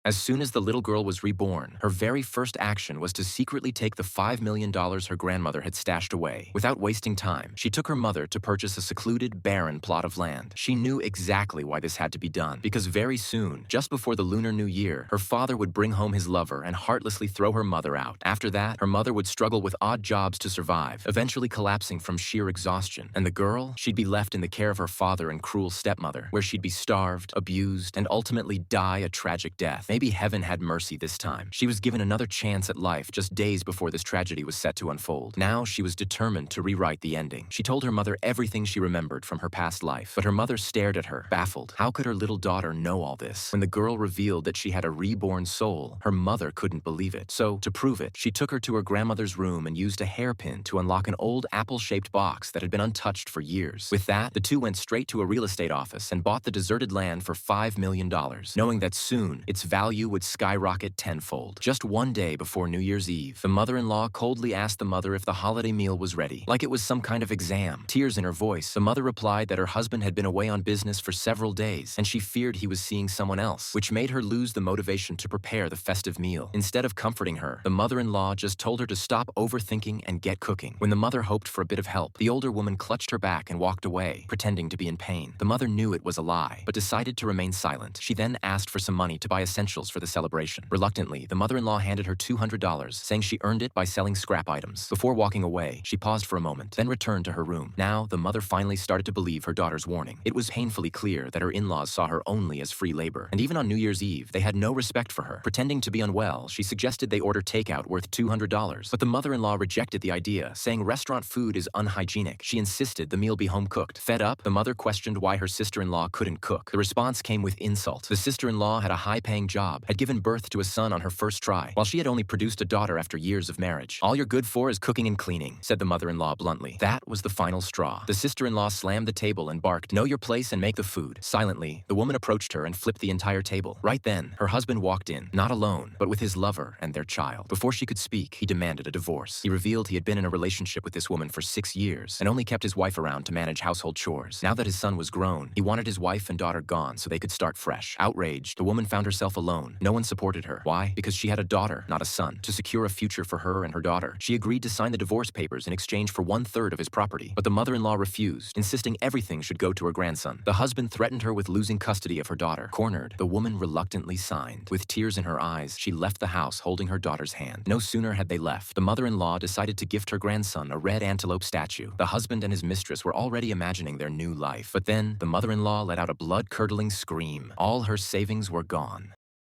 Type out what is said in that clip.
As soon as the little girl was reborn, her very first action was to secretly take the $5 million her grandmother had stashed away. Without wasting time, she took her mother to purchase a secluded, barren plot of land. She knew exactly why this had to be done, because very soon, just before the Lunar New Year, her father would bring home his lover and heartlessly throw her mother out. After that, her mother would struggle with odd jobs to survive, eventually collapsing from sheer exhaustion. And the girl? She'd be left in the care of her father and cruel stepmother, where she'd be starved, abused, and ultimately die a tragic death. Maybe heaven had mercy this time. She was given another chance at life just days before this tragedy was set to unfold. Now she was determined to rewrite the ending. She told her mother everything she remembered from her past life, but her mother stared at her, baffled. How could her little daughter know all this? When the girl revealed that she had a reborn soul, her mother couldn't believe it. So, to prove it, she took her to her grandmother's room and used a hairpin to unlock an old apple-shaped box that had been untouched for years. With that, the two went straight to a real estate office and bought the deserted land for $5 million, knowing that soon its value would skyrocket tenfold. Just one day before New Year's Eve, the mother-in-law coldly asked the mother if the holiday meal was ready, like it was some kind of exam. Tears in her voice, the mother replied that her husband had been away on business for several days, and she feared he was seeing someone else, which made her lose the motivation to prepare the festive meal. Instead of comforting her, the mother-in-law just told her to stop overthinking and get cooking. When the mother hoped for a bit of help, the older woman clutched her back and walked away, pretending to be in pain. The mother knew it was a lie, but decided to remain silent. She then asked for some money to buy essentials for the celebration. Reluctantly, the mother-in-law handed her $200, saying she earned it by selling scrap items. Before walking away, she paused for a moment, then returned to her room. Now, the mother finally started to believe her daughter's warning. It was painfully clear that her in-laws saw her only as free labor, and even on New Year's Eve, they had no respect for her. Pretending to be unwell, she suggested they order takeout worth $200, but the mother-in-law rejected the idea, saying restaurant food is unhygienic. She insisted the meal be home-cooked. Fed up, the mother questioned why her sister-in-law couldn't cook. The response came with insult. The sister-in-law had a high-paying job, had given birth to a son on her first try, while she had only produced a daughter after years of marriage. All you're good for is cooking and cleaning, said the mother-in-law bluntly. That was the final straw. The sister-in-law slammed the table and barked, "Know your place and make the food." Silently, the woman approached her and flipped the entire table. Right then, her husband walked in, not alone, but with his lover and their child. Before she could speak, he demanded a divorce. He revealed he had been in a relationship with this woman for 6 years and only kept his wife around to manage household chores. Now that his son was grown, he wanted his wife and daughter gone so they could start fresh. Outraged, the woman found herself alone. No one supported her. Why? Because she had a daughter, not a son. To secure a future for her and her daughter, she agreed to sign the divorce papers in exchange for 1/3 of his property. But the mother-in-law refused, insisting everything should go to her grandson. The husband threatened her with losing custody of her daughter. Cornered, the woman reluctantly signed. With tears in her eyes, she left the house holding her daughter's hand. No sooner had they left, the mother-in-law decided to gift her grandson a red antelope statue. The husband and his mistress were already imagining their new life. But then, the mother-in-law let out a blood-curdling scream. All her savings were gone.